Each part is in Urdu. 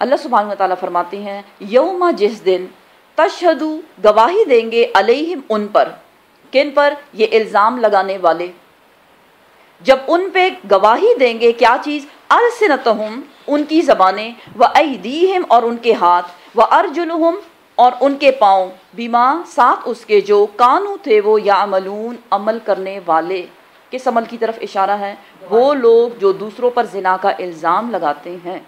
اللہ سبحانہ و تعالیٰ فرماتے ہیں یوم جس دن تشہدو گواہی دیں گے علیہم ان پر، کن پر؟ یہ الزام لگانے والے، جب ان پہ گواہی دیں گے کیا چیز؟ السنتہم ان کی زبانیں، و ایدیہم اور ان کے ہاتھ، و ارجلہم اور ان کے پاؤں، بما ساتھ اس کے جو کانو تھے وہ یعملون عمل کرنے والے۔ کس عمل کی طرف اشارہ ہے؟ وہ لوگ جو دوسروں پر زنا کا الزام لگاتے ہیں۔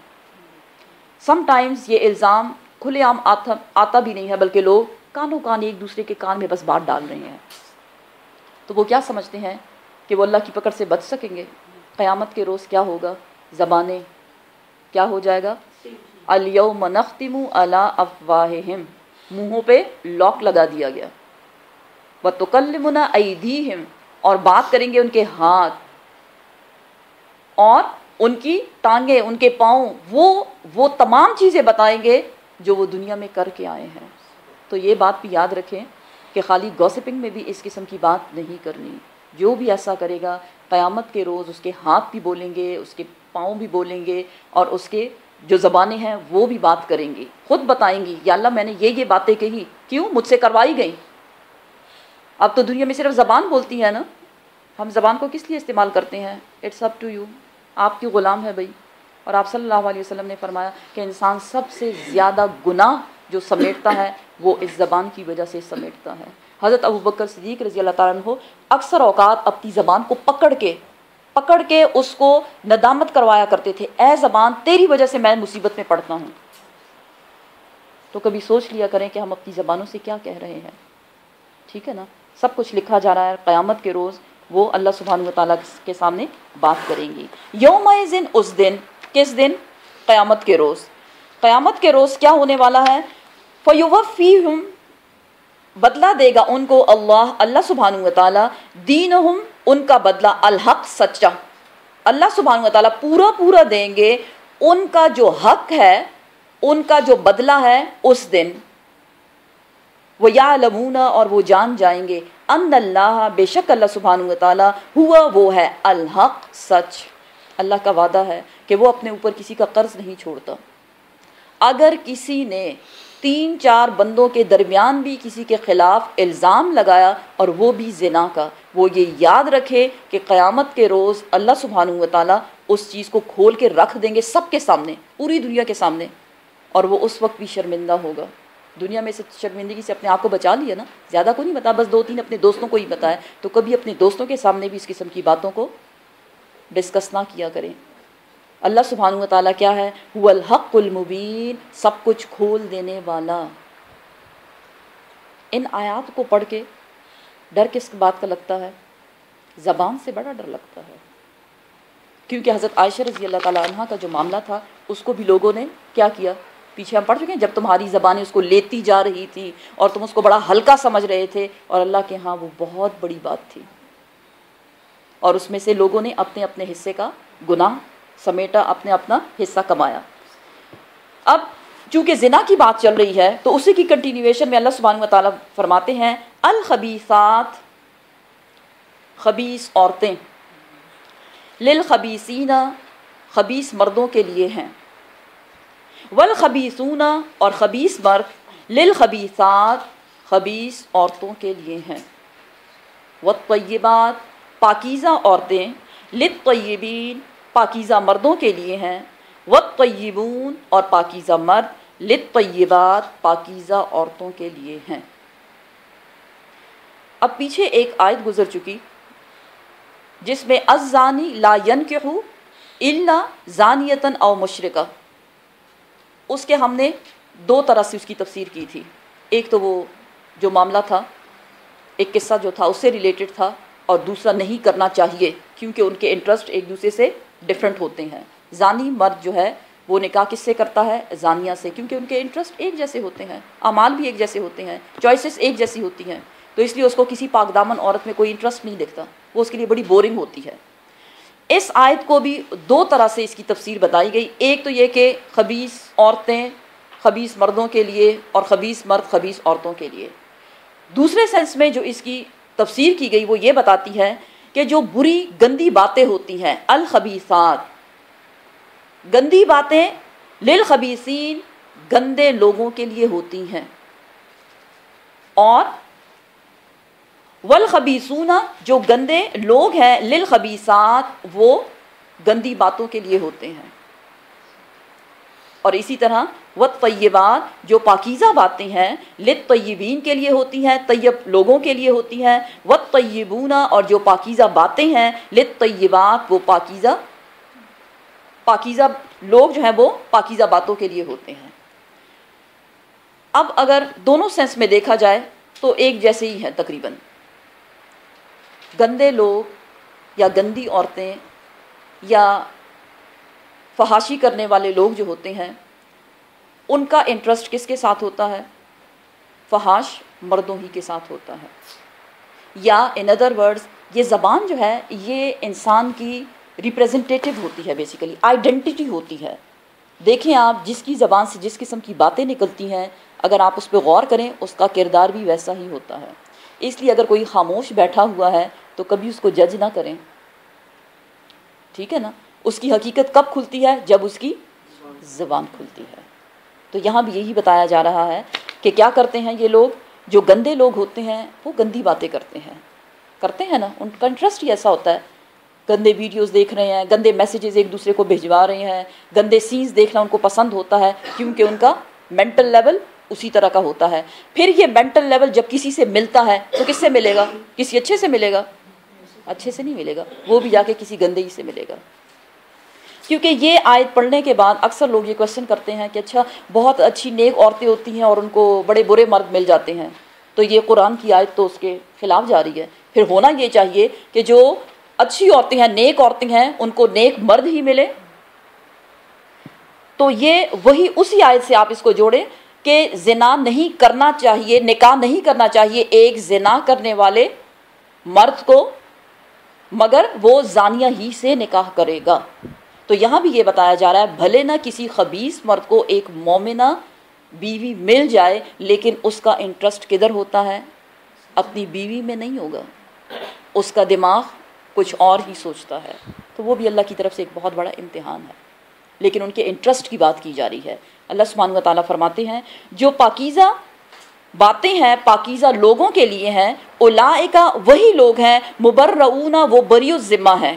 سم ٹائمز یہ الزام کھلے عام آتا بھی نہیں ہے، بلکہ لوگ کانوں کان ایک دوسرے کے کان میں بس بات ڈال رہے ہیں، تو وہ کیا سمجھتے ہیں کہ وہ اللہ کی پکڑ سے بچ سکیں گے؟ قیامت کے روز کیا ہوگا؟ زبانیں کیا ہو جائے گا؟ الیوم نختم علی افواہہم، منہوں پہ لاک لگا دیا گیا، وتکلمنا ایدیہم اور بات کریں گے ان کے ہاتھ، اور ان کی ٹانگیں، ان کے پاؤں، وہ تمام چیزیں بتائیں گے جو وہ دنیا میں کر کے آئے ہیں۔ تو یہ بات بھی یاد رکھیں کہ خالی گوسپنگ میں بھی اس قسم کی بات نہیں کرنی۔ جو بھی ایسا کرے گا قیامت کے روز اس کے ہاتھ بھی بولیں گے، اس کے پاؤں بھی بولیں گے، اور اس کے جو زبانیں ہیں وہ بھی بات کریں گی، خود بتائیں گی یا اللہ میں نے یہ باتیں کہی، کیوں؟ مجھ سے کروائی گئیں۔ اب تو دنیا میں صرف زبان بولتی ہے نا، ہم زبان کو کس لیے استعمال کرتے ہیں؟ اٹس اپ ٹو یو، آپ کی غلام ہے بھائی۔ اور آپ صلی اللہ علیہ وسلم نے فرمایا کہ انسان سب سے زیادہ گناہ جو سمیٹتا ہے وہ اس زبان کی وجہ سے سمیٹتا ہے۔ حضرت ابوبکر صدیق رضی اللہ تعالیٰ عنہ اکثر اوقات اپنی زبان کو پکڑ کے اس کو ندامت کروایا کرتے تھے، اے زبان تیری وجہ سے میں مصیبت میں پڑتا ہوں۔ تو کبھی سوچ لیا کریں کہ ہم اپنی زبانوں سے کیا کہہ رہے ہیں، ٹھیک ہے نا؟ سب کچھ لکھا جا رہا ہے، قیامت کے روز وہ اللہ سبحانہ وتعالیٰ کے سامنے بات کریں گی۔ یومئذ اس دن، کس دن؟ قیامت کے روز۔ قیامت کے روز کیا ہونے والا ہے؟ فیوفیہم بدلہ دے گا ان کو اللہ سبحانہ وتعالیٰ، دینہم ان کا بدلہ، الحق سچا۔ اللہ سبحانہ وتعالیٰ پورا دیں گے ان کا جو حق ہے، ان کا جو بدلہ ہے اس دن۔ وَيَعْلَمُونَ اور وہ جان جائیں گے، ان اللہ بے شک اللہ سبحانہ وتعالیٰ، ہوا وہ ہے الحق سچ۔ اللہ کا وعدہ ہے کہ وہ اپنے اوپر کسی کا قرض نہیں چھوڑتا۔ اگر کسی نے 3-4 بندوں کے درمیان بھی کسی کے خلاف الزام لگایا اور وہ بھی زنا کا، وہ یہ یاد رکھے کہ قیامت کے روز اللہ سبحانہ وتعالیٰ اس چیز کو کھول کے رکھ دیں گے سب کے سامنے، پوری دنیا کے سامنے، اور وہ اس وقت بھی شرمندہ ہوگا۔ دنیا میں سے شرمندگی سے اپنے آپ کو بچا لیا نا، زیادہ کو نہیں بتا، بس 2-3 اپنے دوستوں کو ہی بتایا، تو کبھی اپنے دوستوں کے سامنے بھی اس قسم کی باتوں کو ڈسکس نہ کیا کریں۔ اللہ سبحانہ وتعالیٰ کیا ہے؟ هو الحق المبین، سب کچھ کھول دینے والا۔ ان آیات کو پڑھ کے ڈر کس بات کا لگتا ہے؟ زبان سے بڑا ڈر لگتا ہے، کیونکہ حضرت عائشہ رضی اللہ تعالیٰ عنہ کا جو معاملہ تھا اس کو بھی لوگوں نے کیا کیا؟ پیچھے ہم پڑھ چکے ہیں، جب تمہاری زبانیں اس کو لیتی جا رہی تھی اور تم اس کو بڑا ہلکا سمجھ رہے تھے، اور اللہ کے ہاں وہ بہت بڑی بات تھی، اور اس میں سے لوگوں نے اپنے اپنے حصے کا گناہ سمیٹا، اپنا حصہ کمایا۔ اب چونکہ زنا کی بات چل رہی ہے تو اسی کی کنٹینیویشن میں اللہ سبحانہ وتعالیٰ فرماتے ہیں الخبیثات، خبیث عورتیں، للخبیثین خبیث مردوں کے لیے ہیں، والخبیثون اور خبیث مرد للخبیثات خبیث عورتوں کے لیے ہیں، والطیبات پاکیزہ عورتیں للطیبین پاکیزہ مردوں کے لیے ہیں، والطیبون اور پاکیزہ مرد للطیبات پاکیزہ عورتوں کے لیے ہیں۔ اب پیچھے ایک آیت گزر چکی جس میں الزانی لا ینکح الا زانیۃ او مشرکہ، اس کے ہم نے 2 طرح سے اس کی تفسیر کی تھی۔ ایک تو وہ جو معاملہ تھا، ایک قصہ جو تھا اس سے ریلیٹڈ تھا، اور دوسرا نہیں کرنا چاہیے کیونکہ ان کے انٹرسٹ ایک دوسرے سے ڈیفرنٹ ہوتے ہیں۔ زانی مرد جو ہے وہ نکاح کس سے کرتا ہے؟ زانیہ سے، کیونکہ ان کے انٹرسٹ ایک جیسے ہوتے ہیں، اعمال بھی ایک جیسے ہوتے ہیں، چوائسز ایک جیسی ہوتی ہیں، تو اس لیے اس کو کسی پاک دامن عورت میں کوئی انٹرسٹ نہیں دکھتا، وہ اس کے لیے بڑی بورنگ ہوتی ہے۔ اس آیت کو بھی 2 طرح سے اس کی تفسیر بتائی گئی۔ ایک تو یہ کہ خبیث عورتیں خبیث مردوں کے لیے اور خبیث مرد خبیث عورتوں کے لیے۔ دوسرے سینس میں جو اس کی تفسیر کی گئی وہ یہ بتاتی ہے کہ جو بری گندی باتیں ہوتی ہیں، الخبیثات، گندی باتیں للخبیثین گندے لوگوں کے لیے ہوتی ہیں، اور والخبیثون جو گندے لوگ ہیں للخبیثات وہ گندی باتوں کے لیے ہوتے ہیں، اور اسی طرح والطیبات جو پاکیزہ باتیں ہیں للطیبین کے لیے ہوتی ہیں، طیب لوگوں کے لیے ہوتی ہیں، والطیبون اور جو پاکیزہ باتیں ہیں للطیبات وہ پاکیزہ لوگ جو ہیں وہ پاکیزہ باتوں کے لیے ہوتے ہیں۔ اب اگر دونوں سینس میں دیکھا جائے تو ایک جیسے ہی ہیں تقریباً۔ گندے لوگ یا گندی عورتیں یا فحاشی کرنے والے لوگ جو ہوتے ہیں ان کا انٹرسٹ کس کے ساتھ ہوتا ہے؟ فحاش مردوں ہی کے ساتھ ہوتا ہے، یا ان ادر ورڈز یہ زبان جو ہے یہ انسان کی ریپریزنٹیٹو ہوتی ہے، بیسیکلی آئیڈینٹی ہوتی ہے۔ دیکھیں آپ جس کی زبان سے جس قسم کی باتیں نکلتی ہیں اگر آپ اس پہ غور کریں اس کا کردار بھی ویسا ہی ہوتا ہے۔ اس لیے اگر کوئی خاموش بیٹھا ہوا ہے تو کبھی اس کو جج نہ کریں، ٹھیک ہے نا؟ اس کی حقیقت کب کھلتی ہے؟ جب اس کی زبان کھلتی ہے۔ تو یہاں بھی یہی بتایا جا رہا ہے کہ کیا کرتے ہیں یہ لوگ جو گندے لوگ ہوتے ہیں وہ گندی باتیں کرتے ہیں نا، ان کا انٹرسٹ ہی ایسا ہوتا ہے، گندے ویڈیوز دیکھ رہے ہیں، گندے میسیجز ایک دوسرے کو بھجوا رہے ہیں، گندے سینز دیکھنا ان کو پسند ہوتا ہے کیونکہ ان کا مینٹل لیول اسی طرح کا ہوتا ہے۔ پھر یہ مینٹل لیول جب کسی سے ملتا ہے تو کس سے ملے گا؟ کسی اچھے سے ملے گا؟ اچھے سے نہیں ملے گا، وہ بھی جا کے کسی گندے ہی سے ملے گا۔ کیونکہ یہ آیت پڑھنے کے بعد اکثر لوگ یہ کوشچن کرتے ہیں کہ اچھا بہت اچھی نیک عورتیں ہوتی ہیں اور ان کو بڑے برے مرد مل جاتے ہیں، تو یہ قرآن کی آیت تو اس کے خلاف جا رہی ہے۔ پھر ہونا یہ چاہیے کہ جو اچھی عورتیں ہیں، نیک عورتیں ہیں، ان کو نیک مرد ہی ملے۔ تو یہ وہی اسی آیت سے آپ اس کو جوڑیں کہ زنا نہیں کرنا چاہیے، نکاح نہیں کرنا چاہیے ایک زنا کرنے والے مرد کو، مگر وہ زانیہ ہی سے نکاح کرے گا۔ تو یہاں بھی یہ بتایا جا رہا ہے بھلے نہ کسی خبیث مرد کو ایک مومنہ بیوی مل جائے لیکن اس کا انٹرسٹ کدھر ہوتا ہے؟ اپنی بیوی میں نہیں ہوگا، اس کا دماغ کچھ اور ہی سوچتا ہے۔ تو وہ بھی اللہ کی طرف سے ایک بہت بڑا امتحان ہے، لیکن ان کے انٹرسٹ کی بات کی جا رہی ہے۔ اللہ سبحانہ و تعالیٰ فرماتے ہیں جو پاکیزہ باتیں ہیں پاکیزہ لوگوں کے لیے ہیں، اولئک وہی لوگ ہیں، مبرؤون وہ بری الذمہ ہیں،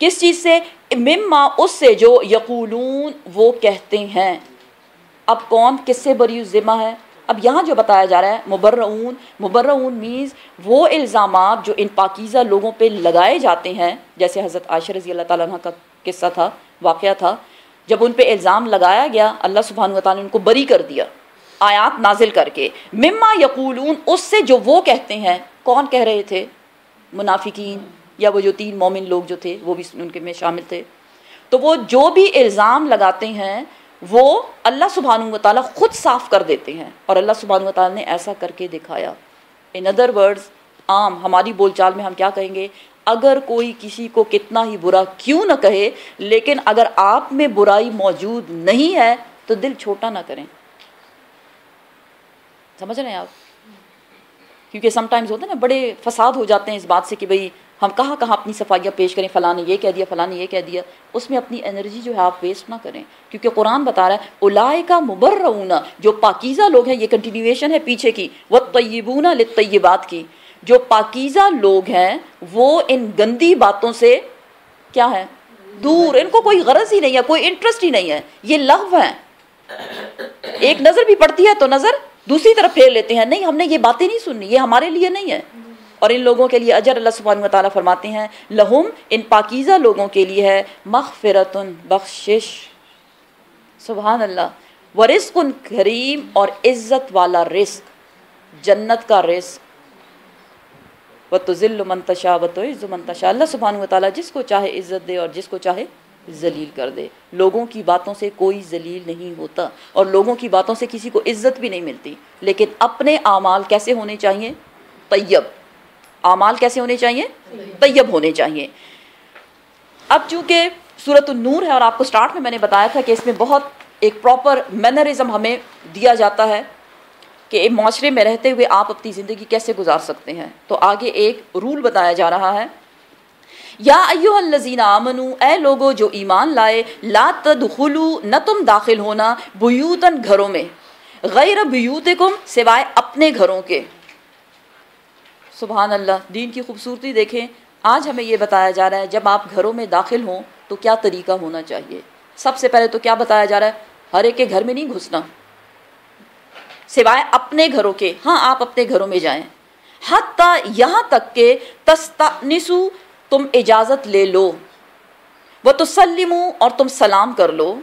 کس چیز سے؟ مما اس سے جو یقولون وہ کہتے ہیں۔ اب کون کس سے بری الذمہ ہے؟ اب یہاں جو بتایا جا رہا ہے مبرؤون مینز وہ الزامات جو ان پاکیزہ لوگوں پہ لگائے جاتے ہیں، جیسے حضرت عائشہ رضی اللہ تعالیٰ عنہ کا قصہ تھا، واقعہ تھا، جب ان پہ الزام لگایا گیا اللہ سبحانہ و تعالیٰ نے ان کو بری کر دیا آیات نازل کر کے۔ مما یقولون اس سے جو وہ کہتے ہیں، کون کہہ رہے تھے؟ منافقین، یا وہ جو 3 مومن لوگ جو تھے وہ بھی ان کے میں شامل تھے۔ تو وہ جو بھی الزام لگاتے ہیں وہ اللہ سبحانہ و تعالیٰ خود صاف کر دیتے ہیں، اور اللہ سبحانہ و تعالیٰ نے ایسا کر کے دکھایا۔ ان ادر ورڈز عام ہماری بول چال میں ہم کیا کہیں گے؟ اگر کوئی کسی کو کتنا ہی برا کیوں نہ کہے، لیکن اگر آپ میں برائی موجود نہیں ہے تو دل چھوٹا نہ کریں۔ سمجھ رہے ہیں آپ؟ کیونکہ سم ٹائمز ہوتا ہے نا بڑے فساد ہو جاتے ہیں اس بات سے کہ بھئی ہم کہاں اپنی صفائیاں پیش کریں، فلاں نے یہ کہہ دیا، فلاں نے یہ کہہ دیا، اس میں اپنی انرجی جو ہے آپ ویسٹ نہ کریں، کیونکہ قرآن بتا رہا ہے اولئک مبرؤون جو پاکیزہ لوگ ہیں، یہ کنٹینیویشن ہے پیچھے کی، والطیبون للطیبات کی، جو پاکیزہ لوگ ہیں وہ ان گندی باتوں سے کیا ہے؟ دور، ان کو کوئی غرض ہی نہیں ہے، کوئی انٹرسٹ ہی نہیں ہے، یہ لغو ہیں۔ ایک نظر بھی پڑتی ہے تو نظر دوسری طرف پھیر لیتے ہیں، نہیں ہم نے یہ باتیں نہیں سننی، یہ ہمارے لیے نہیں ہے۔ اور ان لوگوں کے لیے اجر اللہ سبحانہ و تعالیٰ فرماتے ہیں لہم ان پاکیزہ لوگوں کے لیے ہے مغفرۃ بخشش، سبحان اللہ، ورزق کریم اور عزت والا رزق، جنت کا رزق، وتذل من تشاء وتعز من تشاء، اللہ سبحانہ و تعالیٰ جس کو چاہے عزت دے اور جس کو چاہے ذلیل کر دے۔ لوگوں کی باتوں سے کوئی ذلیل نہیں ہوتا اور لوگوں کی باتوں سے کسی کو عزت بھی نہیں ملتی، لیکن اپنے اعمال کیسے ہونے چاہیے؟ طیب۔ اعمال کیسے ہونے چاہیے؟ طیب ہونے چاہیے۔ اب چونکہ سورۃ النور ہے اور آپ کو سٹارٹ میں نے بتایا تھا کہ اس میں بہت ایک پراپر مینرزم ہمیں دیا جاتا ہے کہ معاشرے میں رہتے ہوئے آپ اپنی زندگی کیسے گزار سکتے ہیں، تو آگے ایک رول بتایا جا رہا ہے یا ایھا الذین آمنو، اے لوگو جو ایمان لائے، لا تدخلوا، نہ تم داخل ہونا، بیوتن گھروں میں، غیر بیوتکم، سوائے اپنے گھروں کے۔ سبحان اللہ، دین کی خوبصورتی دیکھیں۔ آج ہمیں یہ بتایا جا رہا ہے جب آپ گھروں میں داخل ہوں تو کیا طریقہ ہونا چاہیے۔ سب سے پہلے تو کیا بتایا جا رہا ہے، ہر ایک کے گھر میں نہیں گھسنا، سوائے اپنے گھروں کے۔ ہاں آپ اپنے گھروں میں جائیں، حتیٰ یہاں تک کہ تستأنسوا، تم اجازت لے لو، وتسلموا، اور تم سلام کر لو،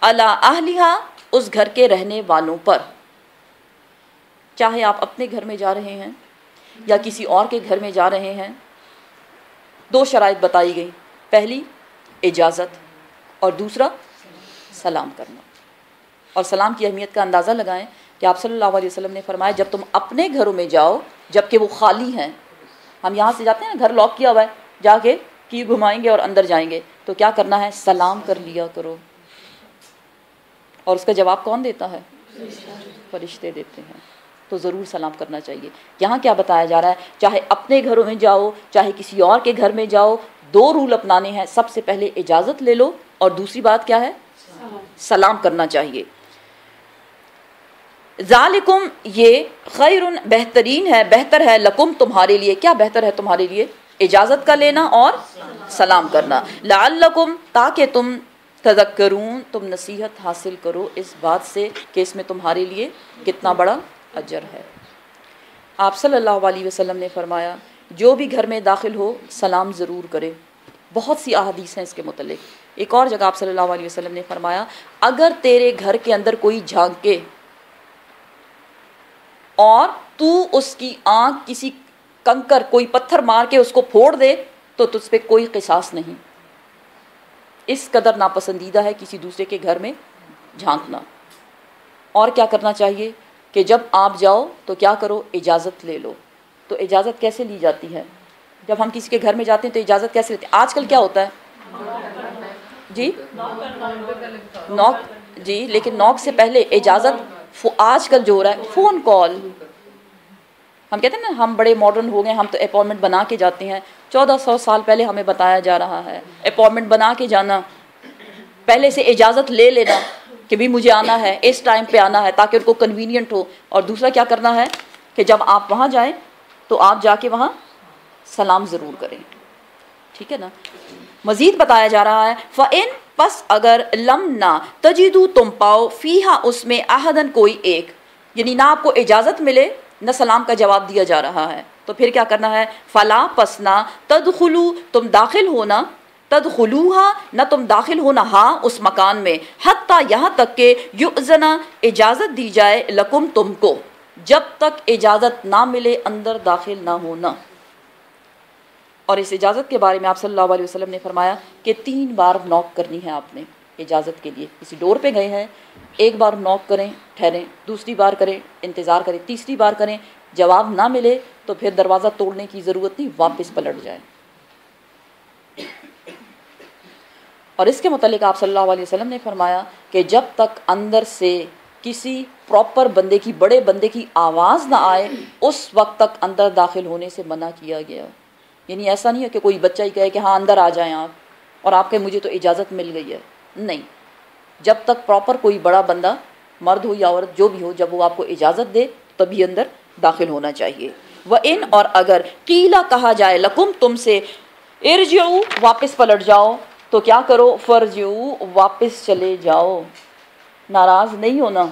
علی اہلہا، اس گھر کے رہنے والوں پر۔ چاہے آپ اپنے گھر میں جا رہے ہیں یا کسی اور کے گھر میں جا رہے ہیں، دو شرائط بتائی گئی، پہلی اجازت اور دوسرا سلام کرنا۔ اور سلام کی اہمیت کا اندازہ لگائیں کہ آپ صلی اللہ علیہ وسلم نے فرمایا جب تم اپنے گھروں میں جاؤ جب کہ وہ خالی ہیں، ہم یہاں سے جاتے ہیں گھر لاک کیا ہوا ہے، جا کے کی گھمائیں گے اور اندر جائیں گے، تو کیا کرنا ہے، سلام کر لیا کرو۔ اور اس کا جواب کون دیتا ہے، فرشتے دیتے ہیں، تو ضرور سلام کرنا چاہیے۔ یہاں کیا بتایا جا رہا ہے، چاہے اپنے گھروں میں جاؤ چاہے کسی اور کے گھر میں جاؤ، دو رول اپنانے ہیں، سب سے پہلے اجازت لے لو اور دوسری بات کیا ہے، سلام کرنا چاہیے۔ ذالکم، یہ خیر، بہترین ہے، بہتر ہے، لکم، تمہارے لیے۔ کیا بہتر ہے تمہارے لیے، اجازت کا لینا اور سلام کرنا، لعلکم، تاکہ تم تذکرون، تم نصیحت حاصل کرو اس بات سے کہ اس میں تمہارے لیے کتنا بڑا اجر ہے۔ آپ صلی اللہ علیہ وسلم نے فرمایا جو بھی گھر میں داخل ہو سلام ضرور کرے۔ بہت سی احادیث ہیں اس کے متعلق۔ ایک اور جگہ آپ صلی اللہ علیہ وسلم نے فرمایا اگر تیرے گھر کے اندر کوئی جھانکے اور تو اس کی آنکھ کسی کنکر، کوئی پتھر مار کے اس کو پھوڑ دے تو تجھ پہ کوئی قصاص نہیں۔ اس قدر ناپسندیدہ ہے کسی دوسرے کے گھر میں جھانکنا۔ اور کیا کرنا چاہیے کہ جب آپ جاؤ تو کیا کرو، اجازت لے لو۔ تو اجازت کیسے لی جاتی ہے، جب ہم کسی کے گھر میں جاتے ہیں تو اجازت کیسے لیتے ہیں؟ آج کل کیا ہوتا ہے جی، نوک، جی، لیکن نوک سے پہلے اجازت، آج کل جو ہو رہا ہے فون کال۔ ہم کہتے ہیں نا ہم بڑے ماڈرن ہو گئے، ہم تو اپائنٹمنٹ بنا کے جاتے ہیں۔ 1400 سال پہلے ہمیں بتایا جا رہا ہے اپائنٹمنٹ بنا کے جانا، پہلے سے اجازت لے لینا کہ بھی مجھے آنا ہے، اس ٹائم پہ آنا ہے، تاکہ ان کو کنوینئنٹ ہو۔ اور دوسرا کیا کرنا ہے کہ جب آپ وہاں جائیں تو آپ جا کے وہاں سلام ضرور کریں، ٹھیک ہے نا۔ مزید بتایا جا رہا ہے فَإِن، پس اگر لم نہ تجدو، تم پاؤ فیہا، اس میں احدن، کوئی ایک، یعنی نہ آپ کو اجازت ملے نہ سلام کا جواب دیا جا رہا ہے، تو پھر کیا کرنا ہے، فلا، پس نہ، تدخلو، تم داخل ہونا، تدخلوہا، نہ تم داخل ہونا، ہاں، اس مکان میں، حتیٰ، یہاں تک کہ یؤذن، اجازت دی جائے، لکم، تم کو، جب تک اجازت نہ ملے اندر داخل نہ ہونا۔ اور اس اجازت کے بارے میں آپ صلی اللہ علیہ وسلم نے فرمایا کہ 3 بار نوک کرنی ہے آپ نے اجازت کے لیے۔ کسی ڈور پہ گئے ہیں، ایک بار نوک کریں، ٹھہریں، دوسری بار کریں، انتظار کریں، تیسری بار کریں، جواب نہ ملے تو پھر دروازہ توڑنے کی ضرورت نہیں، واپس پلٹ جائیں۔ اور اس کے متعلق آپ صلی اللہ علیہ وسلم نے فرمایا کہ جب تک اندر سے کسی پراپر بندے کی، بڑے بندے کی آواز نہ آئے اس وقت تک اندر داخل ہونے سے منع کیا گیا۔ یعنی ایسا نہیں ہے کہ کوئی بچہ ہی کہے کہ ہاں اندر آ جائیں آپ، اور آپ کہیں مجھے تو اجازت مل گئی ہے، نہیں، جب تک پراپر کوئی بڑا بندہ، مرد ہو یا عورت جو بھی ہو، جب وہ آپ کو اجازت دے تبھی اندر داخل ہونا چاہیے۔ وَإِنْ، اور اگر قیلا، کہا جائے، لکم، تم سے، ارجعوا، واپس پلٹ جاؤ، تو کیا کرو، فرجعوا، واپس چلے جاؤ۔ ناراض نہیں ہونا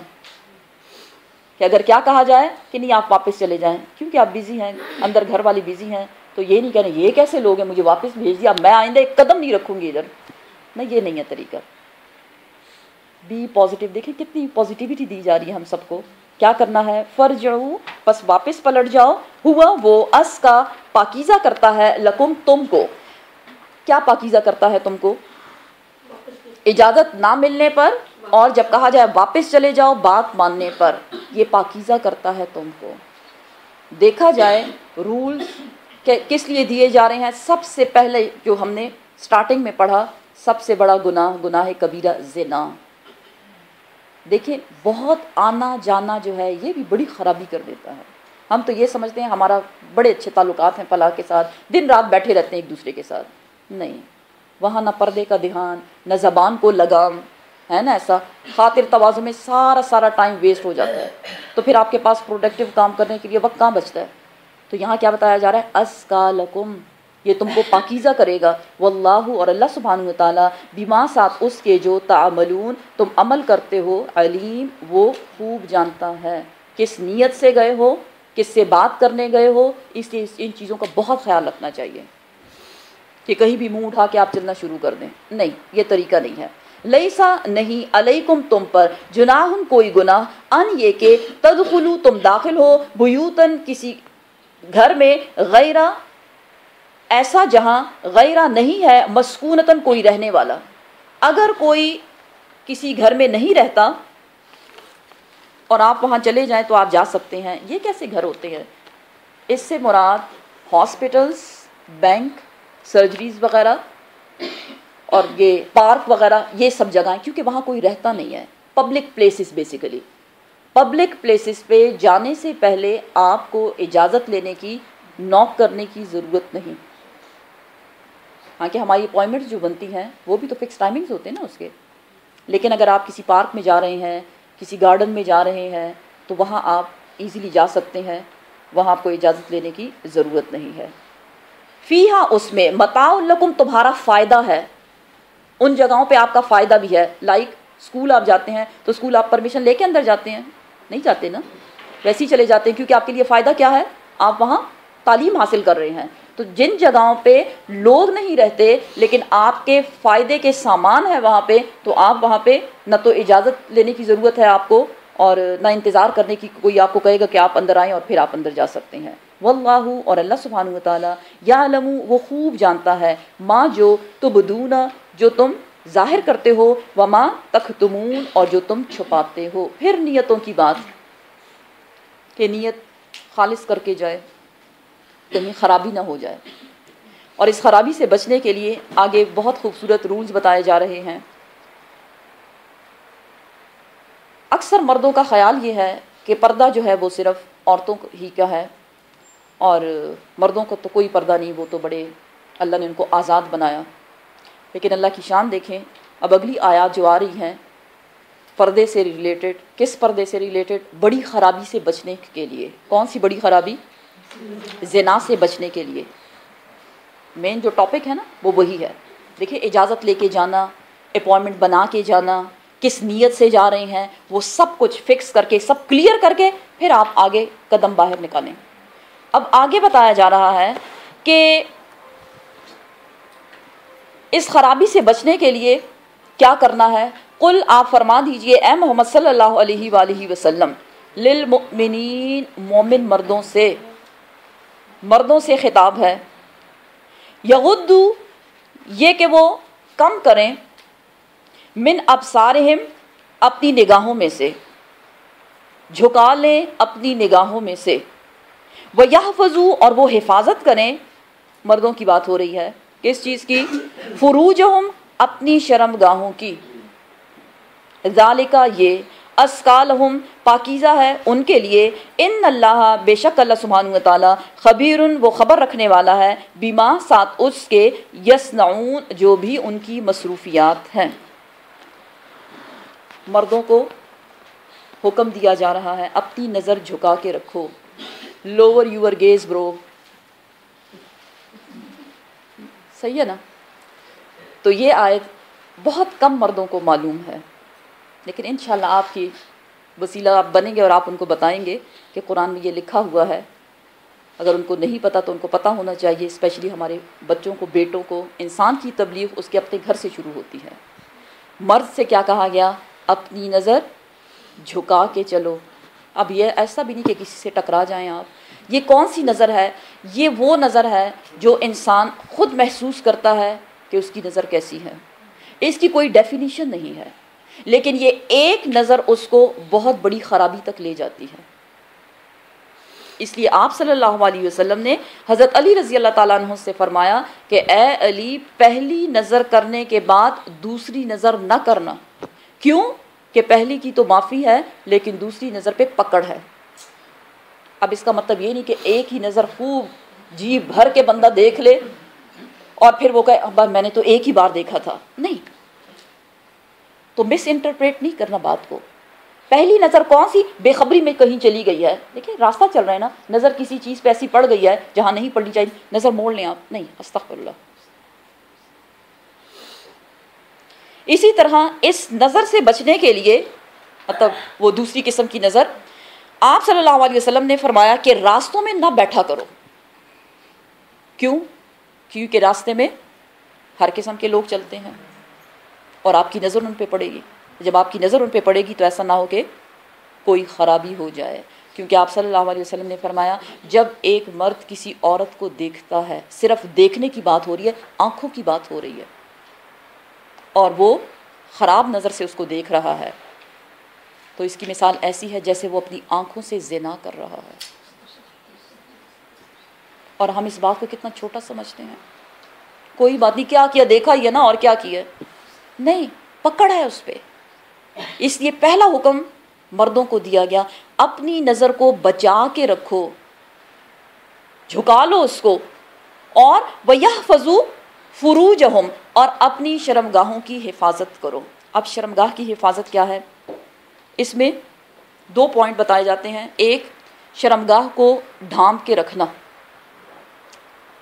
کہ اگر کیا کہا جائے کہ نہیں آپ واپس چلے جائیں، کیونکہ آپ بیزی ہیں، اندر گھر والی بیزی ہیں، تو یہ نہیں کہنا یہ کیسے لوگ ہیں، مجھے واپس بھیج دیا، میں آئندہ ایک قدم نہیں رکھوں گی ادھر، نہیں، یہ نہیں ہے طریقہ۔ بی پازیٹیو، دیکھیں کتنی پازیٹیوٹی دی جا رہی ہے ہم سب کو۔ کیا کرنا ہے، فرجعوا، پس واپس پلٹ جاؤ، ہوا، وہ، اس کا، پاکیزہ کرتا ہے، لکم، تم کو۔ کیا پاکیزہ کرتا ہے تم کو، اجازت نہ ملنے پر، اور جب کہا جائے واپس چلے جاؤ بات ماننے پر، یہ پاکیزہ کرتا ہے تم کو۔ دیکھا جائے رولز کہ کس لیے دیے جا رہے ہیں، سب سے پہلے جو ہم نے سٹارٹنگ میں پڑھا، سب سے بڑا گناہ، گناہ کبیرہ، زنا۔ دیکھیں بہت آنا جانا جو ہے یہ بھی بڑی خرابی کر دیتا ہے۔ ہم تو یہ سمجھتے ہیں ہمارا بڑے اچھے تعلقات ہیں فلاں کے ساتھ، دن رات بیٹھے رہتے ہیں ایک دوسرے کے ساتھ، نہیں، وہاں نہ پردے کا دھیان، نہ زبان کو لگام ہے نا، ایسا خاطر تواضع میں سارا ٹائم ویسٹ ہو جاتا ہے، تو پھر آپ کے پاس پروڈکٹیو کام کرنے کے لیے وقت کہاں بچتا ہے؟ تو یہاں کیا بتایا جا رہا ہے؟ اسکالکم، یہ تم کو پاکیزہ کرے گا، واللہ، اور اللہ سبحانہ و تعالیٰ، بما، ساتھ اس کے، جو تعملون، تم عمل کرتے ہو، علیم، وہ خوب جانتا ہے، کس نیت سے گئے ہو، کس سے بات کرنے گئے ہو، اس لیے ان چیزوں کا بہت خیال رکھنا چاہیے کہ کہیں بھی منہ اٹھا کے آپ چلنا شروع کر دیں، نہیں، یہ طریقہ نہیں ہے۔ لیسا، نہیں، علیکم، تم پر، جناح، کوئی گناہ، ان، یہ کہ، تدخلو، تم داخل ہو، بیوتن، کسی گھر میں، غیرہ، ایسا جہاں، غیرہ، نہیں ہے، مسکونتن، کوئی رہنے والا۔ اگر کوئی کسی گھر میں نہیں رہتا اور آپ وہاں چلے جائیں تو آپ جا سکتے ہیں، یہ کیسے گھر ہوتے ہیں؟ اس سے مراد ہاسپٹلس، بینک، سرجریز وغیرہ، اور یہ پارک وغیرہ، یہ سب جگہیں، کیونکہ وہاں کوئی رہتا نہیں ہے، public places basically. Public places پہ جانے سے پہلے آپ کو اجازت لینے کی، نوک کرنے کی ضرورت نہیں۔ ہاں کہ ہماری اپوائنٹمنٹس جو بنتی ہیں وہ بھی تو فکس ٹائمنگز ہوتے ہیں نا اس کے، لیکن اگر آپ کسی پارک میں جا رہے ہیں، کسی گارڈن میں جا رہے ہیں، تو وہاں آپ ایزیلی جا سکتے ہیں، وہاں آپ کو اجازت لینے کی ضرورت نہیں ہے۔ فیہا، اس میں، متاع لکم، تمہارا فائدہ ہے، ان جگہوں پہ آپ کا فائدہ بھی ہے، لائک اسکول آپ جاتے ہیں تو اسکول آپ پرمیشن لے کے اندر جاتے ہیں؟ نہیں جاتے نا، ویسے ہی چلے جاتے ہیں، کیونکہ آپ کے لیے فائدہ کیا ہے؟ آپ وہاں تعلیم حاصل کر رہے ہیں۔ تو جن جگہوں پہ لوگ نہیں رہتے لیکن آپ کے فائدے کے سامان ہے وہاں پہ، تو آپ وہاں پہ نہ تو اجازت لینے کی ضرورت ہے آپ کو، اور نہ انتظار کرنے کی کوئی آپ کو کہے گا کہ آپ اندر آئیں اور پھر آپ اندر جا سکتے ہیں۔ واللہ، اور اللہ سبحانہ و تعالیٰ، یعلم، وہ خوب جانتا ہے، ما، جو، تبدون، جو تم ظاہر کرتے ہو، وما، تکتمون، اور جو تم چھپاتے ہو۔ پھر نیتوں کی بات کہ نیت خالص کر کے جائے، کہیں خرابی نہ ہو جائے، اور اس خرابی سے بچنے کے لیے آگے بہت خوبصورت رولز بتائے جا رہے ہیں۔ اکثر مردوں کا خیال یہ ہے کہ پردہ جو ہے وہ صرف عورتوں ہی کا ہے، اور مردوں کو تو کوئی پردہ نہیں، وہ تو بڑے، اللہ نے ان کو آزاد بنایا۔ لیکن اللہ کی شان دیکھیں، اب اگلی آیات جو آ رہی ہیں پردے سے ریلیٹڈ، کس پردے سے ریلیٹڈ؟ بڑی خرابی سے بچنے کے لیے۔ کون سی بڑی خرابی؟ زنا سے بچنے کے لیے۔ مین جو ٹاپک ہے نا وہ وہی ہے۔ دیکھیں، اجازت لے کے جانا، اپوائنٹمنٹ بنا کے جانا، کس نیت سے جا رہے ہیں، وہ سب کچھ فکس کر کے، سب کلیئر کر کے پھر آپ آگے قدم باہر نکالیں۔ اب آگے بتایا جا رہا ہے کہ اس خرابی سے بچنے کے لیے کیا کرنا ہے۔ قل، آپ فرما دیجئے اے محمد صلی اللہ علیہ وآلہ وسلم، للمؤمنین، مومن مردوں سے خطاب ہے، یغضوا، یہ کہ وہ کم کریں، من ابصارہم، اپنی نگاہوں میں سے، جھکا لیں اپنی نگاہوں میں سے، وَيَحْفَظُوا، اور وہ حفاظت کریں، مردوں کی بات ہو رہی ہے، کس چیز کی؟ فروجہم، اپنی شرم گاہوں کی، ذالک، یہ، اسکالہم، پاکیزہ ہے ان کے لیے، ان اللہ، بے شک اللہ سبحانہ و تعالیٰ، خبیرن، وہ خبر رکھنے والا ہے، بما، ساتھ اس کے، یصنعون، جو بھی ان کی مصروفیات ہیں۔ مردوں کو حکم دیا جا رہا ہے اپنی نظر جھکا کے رکھو، لوور یور گیز برو، صحیح ہے نا؟ تو یہ آیت بہت کم مردوں کو معلوم ہے، لیکن انشاءاللہ آپ کی وسیلہ آپ بنیں گے اور آپ ان کو بتائیں گے کہ قرآن میں یہ لکھا ہوا ہے۔ اگر ان کو نہیں پتہ تو ان کو پتہ ہونا چاہیے، اسپیشلی ہمارے بچوں کو، بیٹوں کو۔ انسان کی تبلیغ اس کے اپنے گھر سے شروع ہوتی ہے۔ مرد سے کیا کہا گیا؟ اپنی نظر جھکا کے چلو۔ اب یہ ایسا بھی نہیں کہ کسی سے ٹکرا جائیں آپ۔ یہ کون سی نظر ہے؟ یہ وہ نظر ہے جو انسان خود محسوس کرتا ہے کہ اس کی نظر کیسی ہے۔ اس کی کوئی ڈیفینیشن نہیں ہے، لیکن یہ ایک نظر اس کو بہت بڑی خرابی تک لے جاتی ہے۔ اس لیے آپ صلی اللہ علیہ وسلم نے حضرت علی رضی اللہ تعالیٰ عنہ سے فرمایا کہ اے علی، پہلی نظر کرنے کے بعد دوسری نظر نہ کرنا۔ کیوں؟ کہ پہلی کی تو معافی ہے لیکن دوسری نظر پہ پکڑ ہے۔ اب اس کا مطلب یہ نہیں کہ ایک ہی نظر خوب جی بھر کے بندہ دیکھ لے اور پھر وہ کہے ابا میں نے تو ایک ہی بار دیکھا تھا. نہیں, تو مس انٹرپریٹ نہیں کرنا بات کو. پہلی نظر کون سی؟ بے خبری میں کہیں چلی گئی ہے. دیکھیں راستہ چل رہا ہے نا, نظر کسی چیز پہ ایسی پڑ گئی ہے جہاں نہیں پڑنی چاہیے, نظر موڑ لیں آپ. نہیں, استغفر اللہ. اسی طرح اس نظر سے بچنے کے لیے, مطلب وہ دوسری قسم کی نظر, آپ صلی اللہ علیہ وسلم نے فرمایا کہ راستوں میں نہ بیٹھا کرو. کیوں؟ کیونکہ راستے میں ہر قسم کے لوگ چلتے ہیں اور آپ کی نظر ان پہ پڑے گی. جب آپ کی نظر ان پہ پڑے گی تو ایسا نہ ہو کہ کوئی خرابی ہو جائے, کیونکہ آپ صلی اللہ علیہ وسلم نے فرمایا جب ایک مرد کسی عورت کو دیکھتا ہے, صرف دیکھنے کی بات ہو رہی ہے, آنکھوں کی بات ہو رہی ہے, اور وہ خراب نظر سے اس کو دیکھ رہا ہے, تو اس کی مثال ایسی ہے جیسے وہ اپنی آنکھوں سے زنا کر رہا ہے. اور ہم اس بات کو کتنا چھوٹا سمجھتے ہیں, کوئی بات نہیں, کیا کیا, دیکھا ہی ہے نا, اور کیا کیا. نہیں, پکڑ ہے اس پہ. اس لیے پہلا حکم مردوں کو دیا گیا, اپنی نظر کو بچا کے رکھو, جھکا لو اس کو, اور وَيَحْفَظُوا فُرُوجَهُمْ, اور اپنی شرمگاہوں کی حفاظت کرو. اب شرمگاہ کی حفاظت کیا ہے؟ اس میں 2 پوائنٹ بتائے جاتے ہیں. ایک, شرمگاہ کو ڈھانپ کے رکھنا,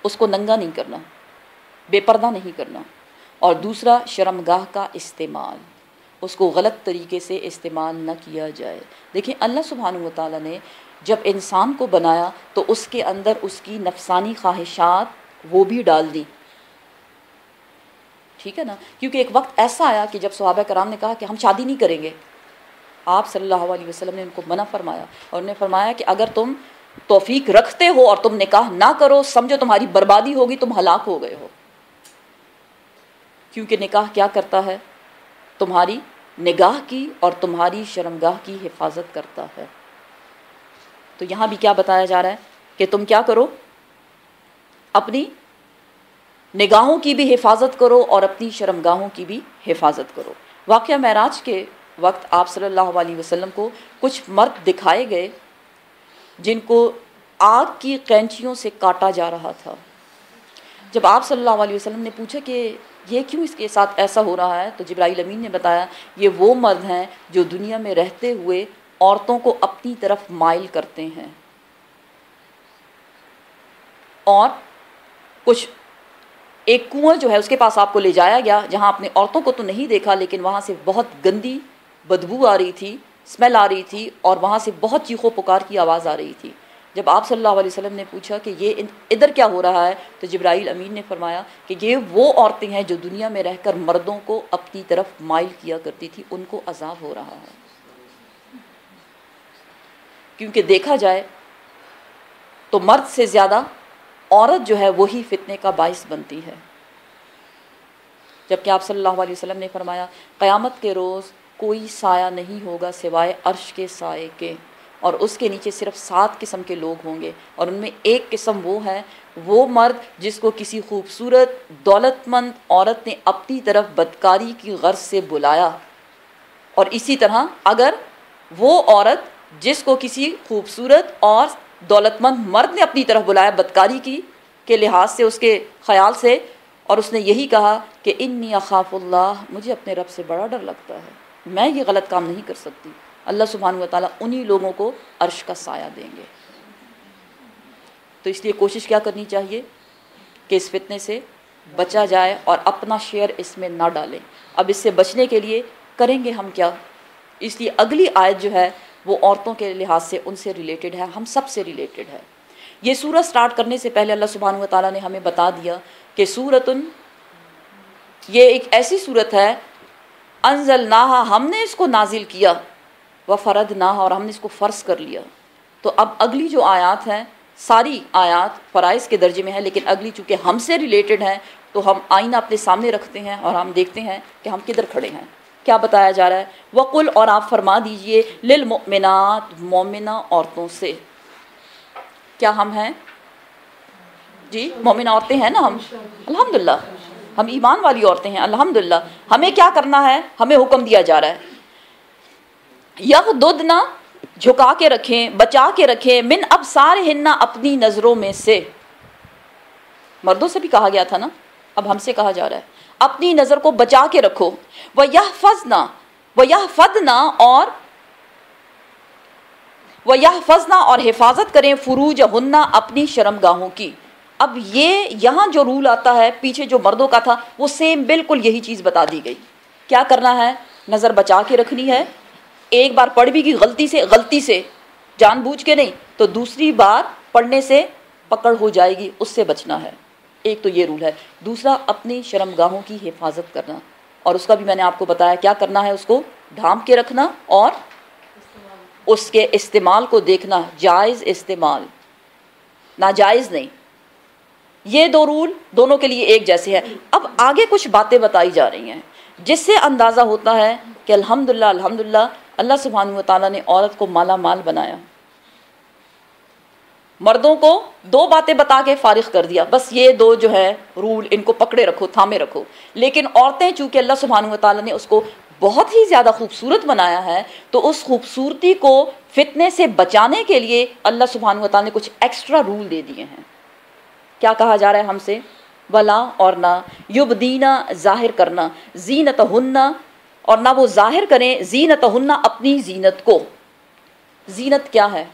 اس کو ننگا نہیں کرنا, بے پردہ نہیں کرنا. اور دوسرا, شرمگاہ کا استعمال, اس کو غلط طریقے سے استعمال نہ کیا جائے. دیکھیں اللہ سبحانہ و تعالیٰ نے جب انسان کو بنایا تو اس کے اندر اس کی نفسانی خواہشات وہ بھی ڈال دی, ٹھیک ہے نا. کیونکہ ایک وقت ایسا آیا کہ جب صحابہ کرام نے کہا کہ ہم شادی نہیں کریں گے, آپ صلی اللہ علیہ وسلم نے ان کو منع فرمایا, اور انہوں نے فرمایا کہ اگر تم توفیق رکھتے ہو اور تم نکاح نہ کرو, سمجھو تمہاری بربادی ہوگی, تم ہلاک ہو گئے ہو. کیونکہ نکاح کیا کرتا ہے؟ تمہاری نگاہ کی اور تمہاری شرمگاہ کی حفاظت کرتا ہے. تو یہاں بھی کیا بتایا جا رہا ہے کہ تم کیا کرو, اپنی نگاہوں کی بھی حفاظت کرو اور اپنی شرمگاہوں کی بھی حفاظت کرو. واقعہ معراج کے وقت آپ صلی اللہ علیہ وسلم کو کچھ مرد دکھائے گئے جن کو آگ کی قینچیوں سے کاٹا جا رہا تھا. جب آپ صلی اللہ علیہ وسلم نے پوچھا کہ یہ کیوں اس کے ساتھ ایسا ہو رہا ہے, تو جبرائیل امین نے بتایا یہ وہ مرد ہیں جو دنیا میں رہتے ہوئے عورتوں کو اپنی طرف مائل کرتے ہیں, اور کچھ ایک کنواں جو ہے اس کے پاس آپ کو لے جایا گیا جہاں اپنے عورتوں کو تو نہیں دیکھا, لیکن وہاں سے بہت گندی بدبو آ رہی تھی, اسمیل آ رہی تھی, اور وہاں سے بہت چیخو پکار کی آواز آ رہی تھی. جب آپ صلی اللہ علیہ وسلم نے پوچھا کہ یہ ادھر کیا ہو رہا ہے, تو جبرائیل امین نے فرمایا کہ یہ وہ عورتیں ہیں جو دنیا میں رہ کر مردوں کو اپنی طرف مائل کیا کرتی تھی, ان کو عذاب ہو رہا ہے. کیونکہ دیکھا جائے تو مرد سے زیادہ عورت جو ہے وہی فتنے کا باعث بنتی ہے. جبکہ آپ صلی اللہ علیہ وسلم نے فرمایا قیامت کے روز کوئی سایہ نہیں ہوگا سوائے عرش کے سائے کے, اور اس کے نیچے صرف 7 قسم کے لوگ ہوں گے, اور ان میں ایک قسم وہ ہے, وہ مرد جس کو کسی خوبصورت دولت مند عورت نے اپنی طرف بدکاری کی غرض سے بلایا, اور اسی طرح اگر وہ عورت جس کو کسی خوبصورت اور دولت مند مرد نے اپنی طرف بلایا بدکاری کی کے لحاظ سے, اس کے خیال سے, اور اس نے یہی کہا کہ انی اخاف اللہ, مجھے اپنے رب سے بڑا ڈر لگتا ہے, میں یہ غلط کام نہیں کر سکتی, اللہ سبحانہ و تعالیٰ انہی لوگوں کو عرش کا سایہ دیں گے. تو اس لیے کوشش کیا کرنی چاہیے کہ اس فتنے سے بچا جائے اور اپنا شیئر اس میں نہ ڈالیں. اب اس سے بچنے کے لیے کریں گے ہم کیا؟ اس لیے اگلی آیت جو ہے وہ عورتوں کے لحاظ سے ان سے ریلیٹڈ ہے, ہم سب سے ریلیٹڈ ہے. یہ سورہ سٹارٹ کرنے سے پہلے اللہ سبحانہ و تعالیٰ نے ہمیں بتا دیا کہ سورتن, یہ ایک ایسی صورت ہے, انزلناہا, ہم نے اس کو نازل کیا, وفردناہا, اور ہم نے اس کو فرض کر لیا. تو اب اگلی جو آیات ہیں ساری آیات فرائض کے درجے میں ہیں, لیکن اگلی چونکہ ہم سے ریلیٹڈ ہیں تو ہم آئینہ اپنے سامنے رکھتے ہیں اور ہم دیکھتے ہیں کہ ہم کدھر کھڑے ہیں. کیا بتایا جا رہا ہے؟ وَقُلْ, اور آپ فرما دیجئے, لِلْمُؤْمِنَاتِ, مومنہ عورتوں سے. کیا ہم ہیں جی؟ مومنہ عورتیں ہیں نا ہم, الحمدللہ ہم ایمان والی عورتیں ہیں الحمدللہ. ہمیں کیا کرنا ہے؟ ہمیں حکم دیا جا رہا ہے یغضضن, جھکا کے رکھیں, بچا کے رکھیں, من ابصارہن, اپنی نظروں میں سے. مردوں سے بھی کہا گیا تھا نا, اب ہم سے کہا جا رہا ہے اپنی نظر کو بچا کے رکھو، وَيَحْفَظْنَا اور حفاظت کریں فُرُوجَهُنَّ اپنی شرمگاہوں کی۔ اب یہ یہاں جو رول آتا ہے پیچھے جو مردوں کا تھا وہ سیم بالکل یہی چیز بتا دی گئی۔ کیا کرنا ہے؟ نظر بچا کے رکھنی ہے، ایک بار پڑھ بھی کی غلطی سے جان بوجھ کے نہیں تو دوسری بار پڑھنے سے پکڑ ہو جائے گی، اس سے بچنا ہے۔ ایک تو یہ رول ہے۔ دوسرا اپنی شرمگاہوں کی حفاظت کرنا، اور اس کا بھی میں نے آپ کو بتایا کیا کرنا ہے، اس کو ڈھانپ کے رکھنا اور اس کے استعمال کو دیکھنا، جائز استعمال، ناجائز نہیں۔ یہ دو رول دونوں کے لیے ایک جیسے ہیں۔ اب آگے کچھ باتیں بتائی جا رہی ہیں جس سے اندازہ ہوتا ہے کہ الحمدللہ اللہ سبحانہ و تعالیٰ نے عورت کو مالا مال بنایا۔ مردوں کو دو باتیں بتا کے فارغ کر دیا، بس یہ دو جو ہے رول ان کو پکڑے رکھو، تھامے رکھو۔ لیکن عورتیں چونکہ اللہ سبحانہ و تعالیٰ نے اس کو بہت ہی زیادہ خوبصورت بنایا ہے تو اس خوبصورتی کو فتنے سے بچانے کے لیے اللہ سبحانہ و تعالیٰ نے کچھ ایکسٹرا رول دے دیے ہیں۔ کیا کہا جا رہا ہے ہم سے؟ ولا اور نہ یبدینا ظاہر کرنا زینتہن، اور نہ وہ ظاہر کریں زینتہن اپنی زینت کو۔ زینت کیا ہے؟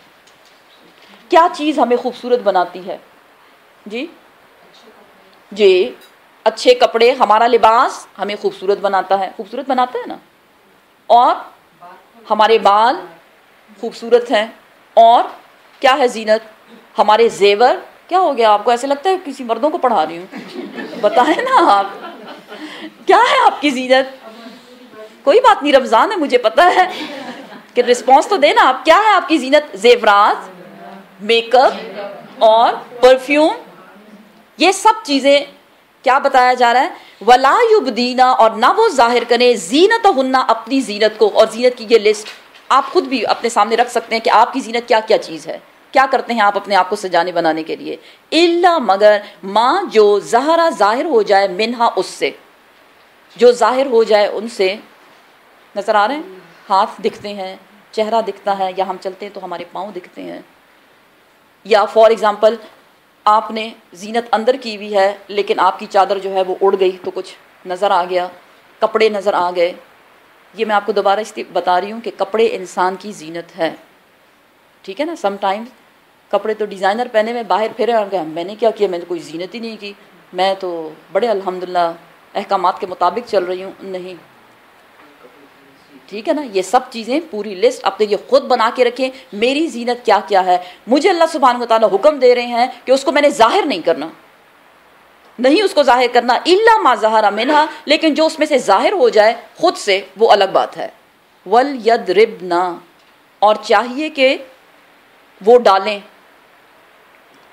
کیا چیز ہمیں خوبصورت بناتی ہے؟ جی اچھے کپڑے، ہمارا لباس ہمیں خوبصورت بناتا ہے نا، اور ہمارے بال خوبصورت ہیں، اور کیا ہے زینت؟ ہمارے زیور۔ کیا ہو گیا آپ کو؟ ایسے لگتا ہے کسی مردوں کو پڑھا رہی ہوں، بتائیں نا آپ کیا ہے آپ کی زینت؟ کوئی بات نہیں، رمضان ہے، مجھے پتا ہے کہ رسپانس تو دینا آپ۔ کیا ہے آپ کی زینت؟ زیورات، میک اپ اور پرفیوم، یہ سب چیزیں کیا بتایا جا رہا ہے؟ ولا یبدینا، اور نہ وہ ظاہر کریں زینتہن اپنی زینت کو۔ اور زینت کی یہ لسٹ آپ خود بھی اپنے سامنے رکھ سکتے ہیں کہ آپ کی زینت کیا کیا چیز ہے، کیا کرتے ہیں آپ اپنے آپ کو سجانے بنانے کے لیے۔ الا مگر ماں جو ظاہر ہو جائے منہا، اس سے جو ظاہر ہو جائے ان سے۔ نظر آ رہے ہیں؟ ہاتھ دکھتے ہیں، چہرہ دکھتا ہے، یا ہم چلتے ہیں تو ہمارے پاؤں دکھتے ہیں، یا فار ایگزامپل آپ نے زینت اندر کی ہوئی ہے لیکن آپ کی چادر جو ہے وہ اڑ گئی تو کچھ نظر آ گیا، کپڑے نظر آ گئے۔ یہ میں آپ کو دوبارہ اس لیے بتا رہی ہوں کہ کپڑے انسان کی زینت ہے، ٹھیک ہے نا۔ سم ٹائمز کپڑے تو ڈیزائنر پہنے میں باہر پھرے اور کہ میں نے کیا کیا، میں نے کوئی زینت ہی نہیں کی، میں تو بڑے الحمدللہ احکامات کے مطابق چل رہی ہوں۔ نہیں، ٹھیک ہے نا۔ یہ سب چیزیں پوری لسٹ اپنے لیے خود بنا کے رکھیں، میری زینت کیا کیا ہے۔ مجھے اللہ سبحانہ و تعالیٰ حکم دے رہے ہیں کہ اس کو میں نے ظاہر نہیں کرنا، نہیں اس کو ظاہر کرنا، الا ما ظہر منہا، لیکن جو اس میں سے ظاہر ہو جائے خود سے وہ الگ بات ہے۔ وَلْيَضْرِبْنَا، اور چاہیے کہ وہ ڈالیں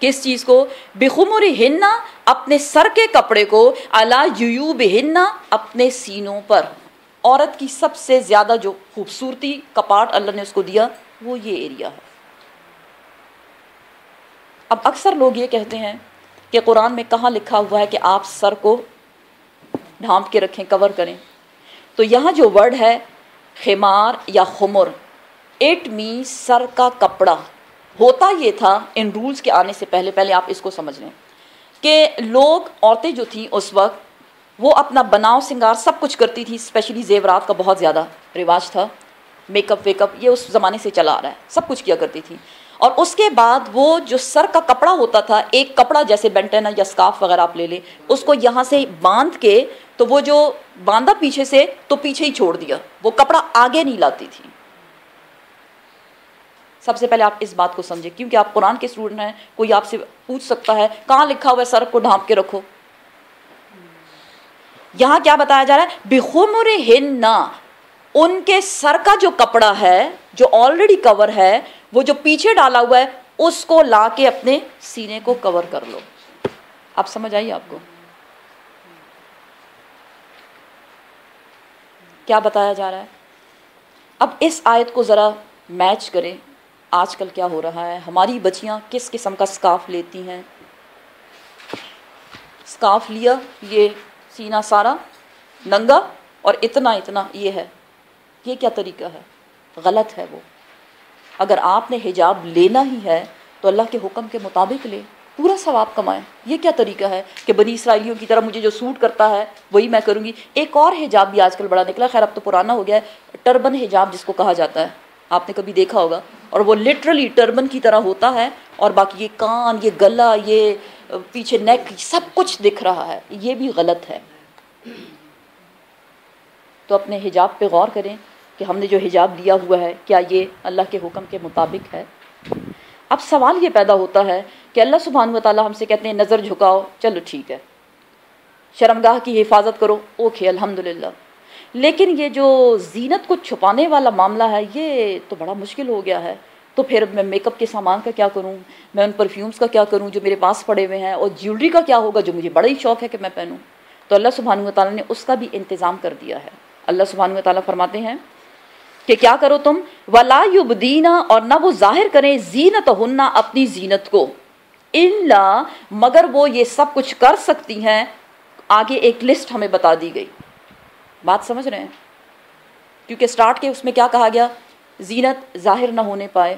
کس چیز کو؟ بِخُمُرِهِنَّ، اپنے سر کے کپڑے کو، عَلَى جُيُوبِهِنَّ، اپنے سینوں پر۔ عورت کی سب سے زیادہ جو خوبصورتی کا پارٹ اللہ نے اس کو دیا وہ یہ ایریا ہے۔ اب اکثر لوگ یہ کہتے ہیں کہ قرآن میں کہاں لکھا ہوا ہے کہ آپ سر کو ڈھانپ کے رکھیں، کور کریں؟ تو یہاں جو ورڈ ہے خمار یا خمر، اٹ مینس سر کا کپڑا۔ ہوتا یہ تھا ان رولز کے آنے سے پہلے آپ اس کو سمجھ لیں کہ لوگ، عورتیں جو تھیں اس وقت وہ اپنا بناؤ سنگار سب کچھ کرتی تھی، اسپیشلی زیورات کا بہت زیادہ رواج تھا، میک اپ ویک اپ یہ اس زمانے سے چلا آ رہا ہے، سب کچھ کیا کرتی تھی۔ اور اس کے بعد وہ جو سر کا کپڑا ہوتا تھا، ایک کپڑا جیسے بینٹینا یا اسکارف وغیرہ آپ لے لیں، اس کو یہاں سے باندھ کے، تو وہ جو باندھا پیچھے سے تو پیچھے ہی چھوڑ دیا، وہ کپڑا آگے نہیں لاتی تھی۔ سب سے پہلے آپ اس بات کو سمجھیں، کیونکہ آپ قرآن کے اسٹوڈنٹ ہیں، کوئی آپ سے پوچھ سکتا ہے کہاں لکھا ہوا ہے سر کو ڈھانپ کے رکھو؟ یہاں کیا بتایا جا رہا ہے؟ بِخُمُرِهِنَّ، ان کے سر کا جو کپڑا ہے جو آلریڈی کور ہے، وہ جو پیچھے ڈالا ہوا ہے اس کو لا کے اپنے سینے کو کور کر لو۔ اب سمجھ آئی آپ کو کیا بتایا جا رہا ہے؟ اب اس آیت کو ذرا میچ کریں، آج کل کیا ہو رہا ہے، ہماری بچیاں کس قسم کا اسکارف لیتی ہیں۔ اسکارف لیا، یہ سینہ سارا ننگا اور اتنا یہ ہے، یہ کیا طریقہ ہے؟ غلط ہے وہ۔ اگر آپ نے حجاب لینا ہی ہے تو اللہ کے حکم کے مطابق لے، پورا ثواب کمائیں. یہ کیا طریقہ ہے کہ بنی اسرائیلیوں کی طرح مجھے جو سوٹ کرتا ہے وہی میں کروں گی. ایک اور حجاب بھی آج کل بڑا نکلا، خیر اب تو پرانا ہو گیا ہے، ٹربن حجاب جس کو کہا جاتا ہے، آپ نے کبھی دیکھا ہوگا، اور وہ لٹرلی ٹربن کی طرح ہوتا ہے، اور باقی یہ کان، یہ گلا، یہ پیچھے نیک، سب کچھ دکھ رہا ہے. یہ بھی غلط ہے. تو اپنے حجاب پہ غور کریں کہ ہم نے جو حجاب لیا ہوا ہے کیا یہ اللہ کے حکم کے مطابق ہے. اب سوال یہ پیدا ہوتا ہے کہ اللہ سبحانہ و تعالیٰ ہم سے کہتے ہیں نظر جھکاؤ، چلو ٹھیک ہے، شرمگاہ کی حفاظت کرو، اوکے الحمدللہ، لیکن یہ جو زینت کو چھپانے والا معاملہ ہے یہ تو بڑا مشکل ہو گیا ہے. تو پھر میں میک اپ کے سامان کا کیا کروں، میں ان پرفیومز کا کیا کروں جو میرے پاس پڑے ہوئے ہیں، اور جیولری کا کیا ہوگا جو مجھے بڑا ہی شوق ہے کہ میں پہنوں. تو اللہ سبحانہ و تعالیٰ نے اس کا بھی انتظام کر دیا ہے. اللہ سبحانہ و تعالیٰ فرماتے ہیں کہ کیا کرو تم، وَلَا يُبْدِينَ، اور نہ وہ ظاہر کریں، زینتہن، اپنی زینت کو، الا، مگر وہ یہ سب کچھ کر سکتی ہیں. آگے ایک لسٹ ہمیں بتا دی گئی. بات سمجھ رہے ہیں؟ کیونکہ سٹارٹ کے اس میں کیا کہا گیا، زینت ظاہر نہ ہونے پائے.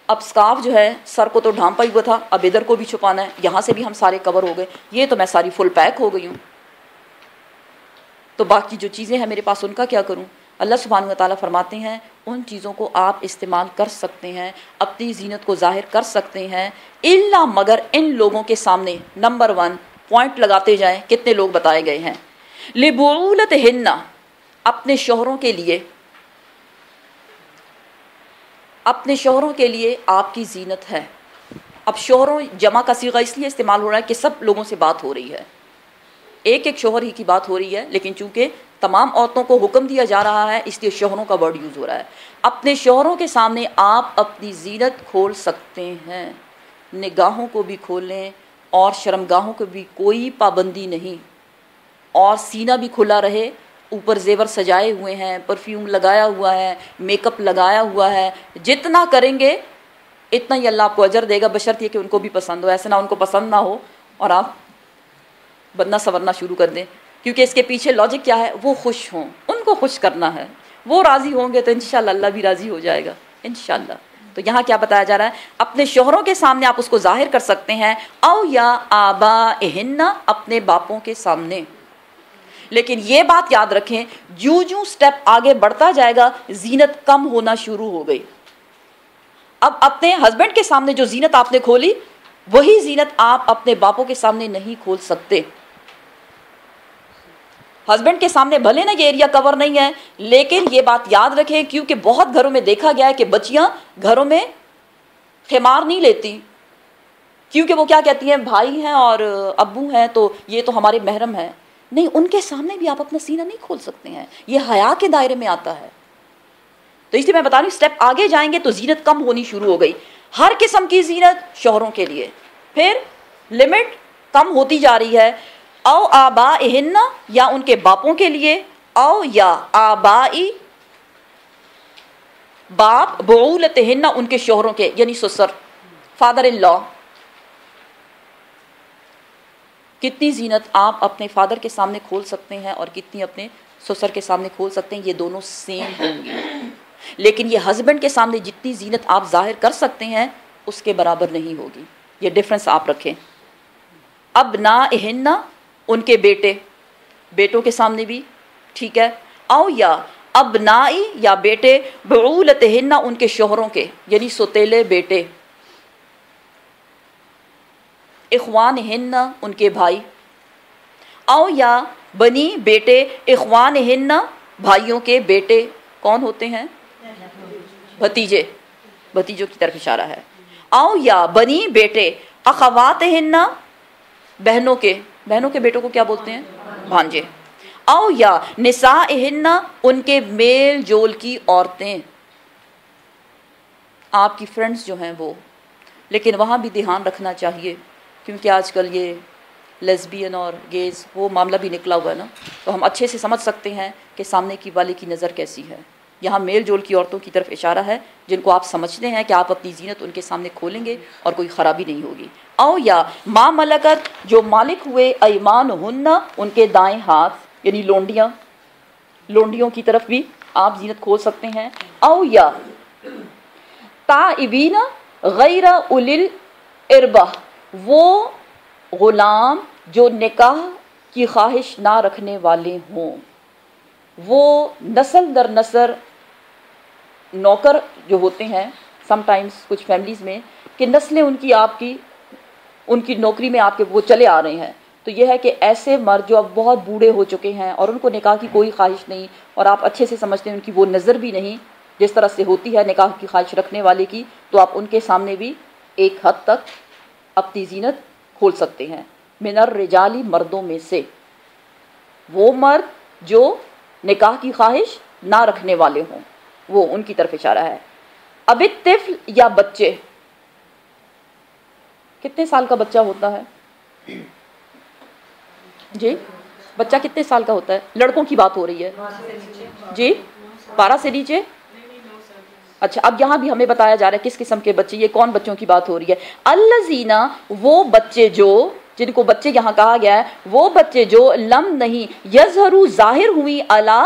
اب سکارف جو ہے سر کو تو ڈھانپا ہی ہوا تھا، اب ادھر کو بھی چھپانا ہے، یہاں سے بھی ہم سارے کور ہو گئے، یہ تو میں ساری فل پیک ہو گئی ہوں، تو باقی جو چیزیں ہیں میرے پاس ان کا کیا کروں. اللہ سبحانہ و تعالیٰ فرماتے ہیں ان چیزوں کو آپ استعمال کر سکتے ہیں، اپنی زینت کو ظاہر کر سکتے ہیں، الا، مگر ان لوگوں کے سامنے. نمبر 1 پوائنٹ لگاتے جائیں، کتنے لوگ بتائے گئے ہیں. لبعولتہن، اپنے شوہروں کے لیے، اپنے شوہروں کے لیے آپ کی زینت ہے. اب شوہروں جمع کا صیغہ اس لیے استعمال ہو رہا ہے کہ سب لوگوں سے بات ہو رہی ہے، ایک ایک شوہر ہی کی بات ہو رہی ہے، لیکن چونکہ تمام عورتوں کو حکم دیا جا رہا ہے اس لیے شوہروں کا ورڈ یوز ہو رہا ہے. اپنے شوہروں کے سامنے آپ اپنی زینت کھول سکتے ہیں، نگاہوں کو بھی کھولیں اور شرمگاہوں کو بھی کوئی پابندی نہیں، اور سینہ بھی کھلا رہے، اوپر زیور سجائے ہوئے ہیں، پرفیوم لگایا ہوا ہے، میک اپ لگایا ہوا ہے، جتنا کریں گے اتنا ہی اللہ آپ کو اجر دے گا، بشرط یہ کہ ان کو بھی پسند ہو. ایسے نہ ان کو پسند نہ ہو اور آپ بننا سورنا شروع کر دیں، کیونکہ اس کے پیچھے لاجک کیا ہے، وہ خوش ہوں، ان کو خوش کرنا ہے، وہ راضی ہوں گے تو انشاءاللہ اللہ بھی راضی ہو جائے گا انشاءاللہ. تو یہاں کیا بتایا جا رہا ہے، اپنے شوہروں کے سامنے آپ اس کو ظاہر کر سکتے ہیں، او یا آبائہن، اپنے باپوں کے سامنے. لیکن یہ بات یاد رکھیں جو سٹیپ آگے بڑھتا جائے گا زینت کم ہونا شروع ہو گئی. اب اپنے ہسبینڈ کے سامنے جو زینت آپ نے کھولی وہی زینت آپ اپنے باپوں کے سامنے نہیں کھول سکتے. ہسبینڈ کے سامنے بھلے نا یہ ایریا کور نہیں ہے، لیکن یہ بات یاد رکھیں کیونکہ بہت گھروں میں دیکھا گیا ہے کہ بچیاں گھروں میں خمار نہیں لیتی، کیونکہ وہ کیا کہتی ہیں بھائی ہیں اور ابو ہیں تو یہ تو ہمارے محرم ہیں. نہیں، ان کے سامنے بھی آپ اپنا سینہ نہیں کھول سکتے ہیں، یہ حیا کے دائرے میں آتا ہے. تو اس لیے میں بتا رہی ہوں اسٹیپ آگے جائیں گے تو زینت کم ہونی شروع ہو گئی، ہر قسم کی زینت شوہروں کے لیے، پھر لمٹ کم ہوتی جا رہی ہے. او آبائہن، یا ان کے باپوں کے لیے، او یا آبائی، باپ، بعولتہن، ان کے شوہروں کے یعنی سسر، فادر ان لا. کتنی زینت آپ اپنے فادر کے سامنے کھول سکتے ہیں اور کتنی اپنے سسر کے سامنے کھول سکتے ہیں، یہ دونوں سیم ہوں گی. لیکن یہ ہسبینڈ کے سامنے جتنی زینت آپ ظاہر کر سکتے ہیں اس کے برابر نہیں ہوگی، یہ ڈفرنس آپ رکھیں. ابنائہن، ان کے بیٹے، بیٹوں کے سامنے بھی ٹھیک ہے. او یا ابنائی، یا بیٹے، بعولتہن، ان کے شوہروں کے یعنی سوتیلے بیٹے. اخوانہن، ان کے بھائی. او یا بنی، بیٹے، اخوانہن، بھائیوں کے بیٹے. کون ہوتے ہیں؟ بھتیجے، بھتیجوں کی طرف اشارہ ہے. او یا بنی، بیٹے، اخواتہن، بہنوں کے، بہنوں کے بیٹوں کو کیا بولتے ہیں؟ بھانجے. او یا نسائہن، ان کے میل جول کی عورتیں، آپ کی فرینڈز جو ہیں وہ. لیکن وہاں بھی دھیان رکھنا چاہیے کیونکہ آج کل یہ لیسبین اور گیز وہ معاملہ بھی نکلا ہوا ہے نا، تو ہم اچھے سے سمجھ سکتے ہیں کہ سامنے کی والے کی نظر کیسی ہے. یہاں میل جول کی عورتوں کی طرف اشارہ ہے جن کو آپ سمجھتے ہیں کہ آپ اپنی زینت ان کے سامنے کھولیں گے اور کوئی خرابی نہیں ہوگی. او یا ما ملکت، جو مالک ہوئے، ایمانہن، ان کے دائیں ہاتھ یعنی لونڈیاں، لونڈیوں کی طرف بھی آپ زینت کھول سکتے ہیں. او یا تائبین غیر اولی اربہ وہ غلام جو نکاح کی خواہش نہ رکھنے والے ہوں، وہ نسل در نسل نوکر جو ہوتے ہیں سم ٹائمز کچھ فیملیز میں کہ نسلیں ان کی نوکری میں آپ کے وہ چلے آ رہے ہیں، تو یہ ہے کہ ایسے مرد جو اب بہت بوڑھے ہو چکے ہیں اور ان کو نکاح کی کوئی خواہش نہیں، اور آپ اچھے سے سمجھتے ہیں ان کی وہ نظر بھی نہیں جس طرح سے ہوتی ہے نکاح کی خواہش رکھنے والے کی، تو آپ ان کے سامنے بھی ایک حد تک اپنی زینت کھول سکتے ہیں۔ من الرجالی مردوں میں سے وہ مرد جو نکاح کی خواہش نہ رکھنے والے ہوں، وہ ان کی طرف اشارہ ہے۔ اب الطفل یا بچے، کتنے سال کا بچہ ہوتا ہے جی؟ بچہ کتنے سال کا ہوتا ہے؟ لڑکوں کی بات ہو رہی ہے جی، 12 سے نیچے؟ اچھا، اب یہاں بھی ہمیں بتایا جا رہا ہے کس قسم کے بچے، یہ کون بچوں کی بات ہو رہی ہے؟ الذین، وہ بچے جو، جن کو بچے یہاں کہا گیا ہے، وہ بچے جو لم نہیں یظہروا ظاہر ہوئی علی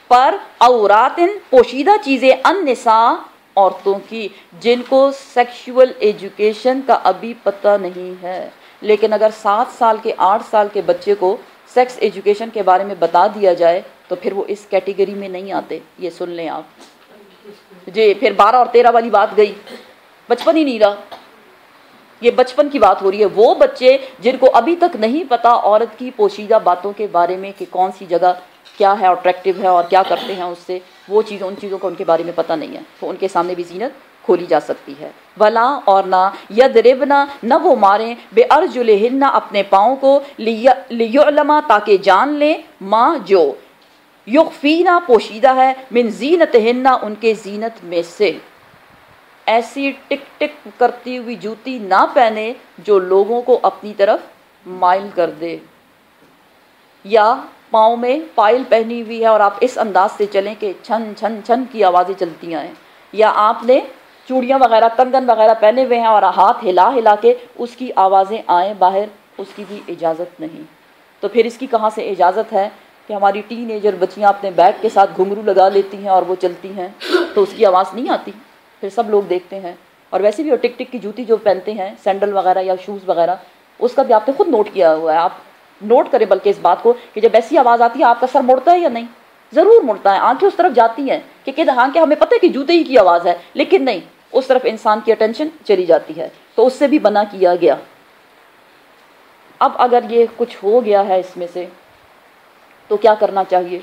پر عورات پوشیدہ چیزیں النساء عورتوں کی، جن کو سیکشول ایجوکیشن کا ابھی پتہ نہیں ہے، لیکن اگر 7 سال کے 8 سال کے بچے کو سیکس ایجوکیشن کے بارے میں بتا دیا جائے تو پھر وہ اس کیٹیگری میں نہیں آتے، یہ سن لیں آپ جی۔ پھر 12 اور 13 والی بات گئی، بچپن ہی نہیں رہا، یہ بچپن کی بات ہو رہی ہے۔ وہ بچے جن کو ابھی تک نہیں پتا عورت کی پوشیدہ باتوں کے بارے میں کہ کون سی جگہ کیا ہے اٹریکٹیو ہے اور کیا کرتے ہیں اس سے، وہ چیزیں، ان چیزوں کو ان کے بارے میں پتہ نہیں ہے، تو ان کے سامنے بھی زینت کھولی جا سکتی ہے۔ ولا، اور نہ یضربنا، نہ وہ ماریں بارجلہن، اپنے پاؤں کو، لیعلم، تاکہ جان لیں، ماں جو یخفینا، پوشیدہ ہے، من زینتہن، ان کے زینت میں سے۔ ایسی ٹک ٹک کرتی ہوئی جوتی نہ پہنے جو لوگوں کو اپنی طرف مائل کر دے، یا پاؤں میں پائل پہنی ہوئی ہے اور آپ اس انداز سے چلیں کہ چھن چھن چھن کی آوازیں چلتی آئیں، یا آپ نے چوڑیاں وغیرہ کنگن وغیرہ پہنے ہوئے ہیں اور ہاتھ ہلا ہلا کے اس کی آوازیں آئیں باہر، اس کی بھی اجازت نہیں۔ تو پھر اس کی کہاں سے اجازت ہے کہ ہماری ٹین ایجر بچیاں اپنے بیگ کے ساتھ گھنگرو لگا لیتی ہیں اور وہ چلتی ہیں تو اس کی آواز نہیں آتی، پھر سب لوگ دیکھتے ہیں۔ اور ویسے بھی وہ ٹک ٹک کی جوتی جو پہنتے ہیں، سینڈل وغیرہ یا شوز وغیرہ، اس کا بھی آپ نے خود نوٹ کیا ہوا ہے، آپ نوٹ کریں بلکہ اس بات کو کہ جب ایسی آواز آتی ہے آپ کا سر مڑتا ہے یا نہیں؟ ضرور مڑتا ہے، آنکھیں اس طرف جاتی ہیں کہ ہاں کہ ہمیں پتہ ہے کہ جوتے ہی کی آواز ہے، لیکن نہیں، اس طرف انسان کی اٹینشن چلی جاتی ہے، تو اس سے بھی منع کیا گیا۔ اب اگر یہ کچھ ہو گیا ہے اس میں سے تو کیا کرنا چاہیے؟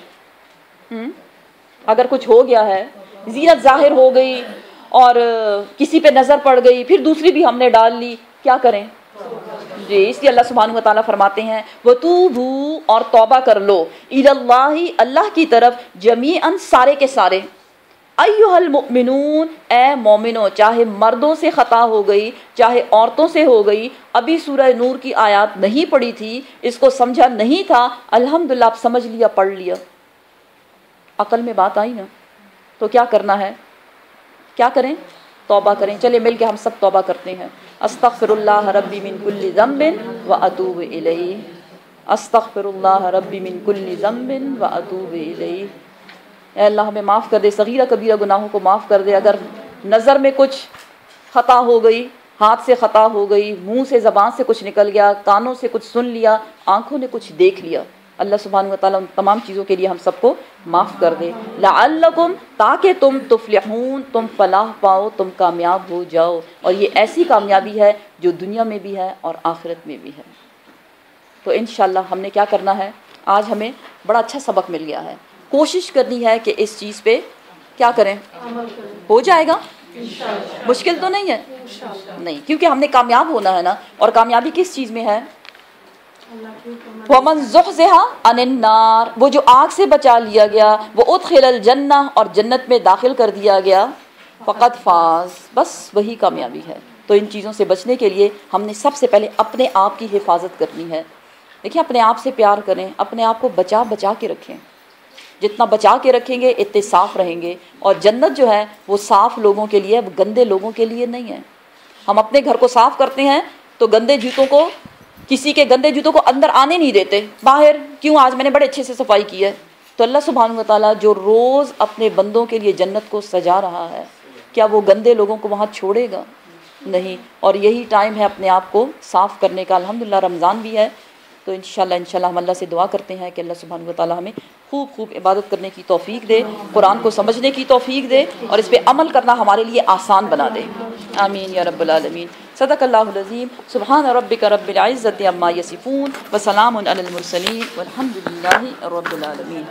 اگر کچھ ہو گیا ہے، زینت ظاہر ہو گئی اور کسی پہ نظر پڑ گئی، پھر دوسری بھی ہم نے ڈال لی، کیا کریں؟ جی، اس لیے اللہ سبحانہ و تعالیٰ فرماتے ہیں وَتُوبُوا، اور توبہ کر لو، اِلَى اللَّهِ، اللہ کی طرف، جمیعاً، سارے کے سارے، ایھا المؤمنون، اے مومنو، چاہے مردوں سے خطا ہو گئی چاہے عورتوں سے ہو گئی، ابھی سورہ نور کی آیات نہیں پڑھی تھی، اس کو سمجھا نہیں تھا، الحمدللہ آپ سمجھ لیا، پڑھ لیا، عقل میں بات آئی نا، تو کیا کرنا ہے؟ کیا کریں؟ توبہ کریں۔ چلے مل کے ہم سب توبہ کرتے ہیں۔ استغفر اللہ ربی من کل ذنب واتوب الیہ، استغفر اللہ ربی من کل ذنب واتوب الیہ۔ اے اللہ ہمیں معاف کر دے، صغیرہ کبیرہ گناہوں کو معاف کر دے۔ اگر نظر میں کچھ خطا ہو گئی، ہاتھ سے خطا ہو گئی، منہ سے، زبان سے کچھ نکل گیا، کانوں سے کچھ سن لیا، آنکھوں نے کچھ دیکھ لیا، اللہ سبحانہ و تعالیٰ ان تمام چیزوں کے لیے ہم سب کو معاف کر دے۔ لعلکم، تاکہ تم تفلحون، تم فلاح پاؤ، تم کامیاب ہو جاؤ، اور یہ ایسی کامیابی ہے جو دنیا میں بھی ہے اور آخرت میں بھی ہے۔ تو انشاءاللہ ہم نے کیا کرنا ہے؟ آج ہمیں بڑا اچھا سبق مل گیا ہے، کوشش کرنی ہے کہ اس چیز پہ کیا کریں؟ ہو جائے گا، مشکل تو نہیں ہے، نہیں، کیونکہ ہم نے کامیاب ہونا ہے نا، اور کامیابی کس چیز میں ہے؟ وَمَنْ زُحْزِحَ عَنِ النَّارِ، وہ جو آگ سے بچا لیا گیا، وَأُدْخِلَ الْجَنَّةَ، اور جنت میں داخل کر دیا گیا، فقط فاز، بس وہی کامیابی ہے۔ تو ان چیزوں سے بچنے کے لیے ہم نے سب سے پہلے اپنے آپ کی حفاظت کرنی ہے۔ دیکھیں، اپنے آپ سے پیار کریں، اپنے آپ کو بچا بچا کے رکھیں، جتنا بچا کے رکھیں گے اتنے صاف رہیں گے، اور جنت جو ہے وہ صاف لوگوں کے لیے، وہ گندے لوگوں کے لیے نہیں ہے۔ ہم اپنے گھر کو صاف کرتے ہیں تو گندے جوتوں کو، کسی کے گندے جوتوں کو اندر آنے نہیں دیتے، باہر کیوں، آج میں نے بڑے اچھے سے صفائی کی ہے۔ تو اللہ سبحانہ و تعالیٰ جو روز اپنے بندوں کے لیے جنت کو سجا رہا ہے، کیا وہ گندے لوگوں کو وہاں چھوڑے گا؟ نہیں، اور یہی ٹائم ہے اپنے آپ کو صاف کرنے کا۔ الحمدللہ رمضان بھی ہے، تو انشاءاللہ ہم اللہ سے دعا کرتے ہیں کہ اللہ سبحانہ وتعالی ہمیں خوب خوب عبادت کرنے کی توفیق دے، قرآن کو سمجھنے کی توفیق دے، اور اس پہ عمل کرنا ہمارے لیے آسان بنا دے۔ آمین یا رب العالمین۔ صدق اللہ العظیم۔ سبحان ربک رب العزۃ عما یصفون وسلام علی المرسلین والحمد للہ رب العالمین۔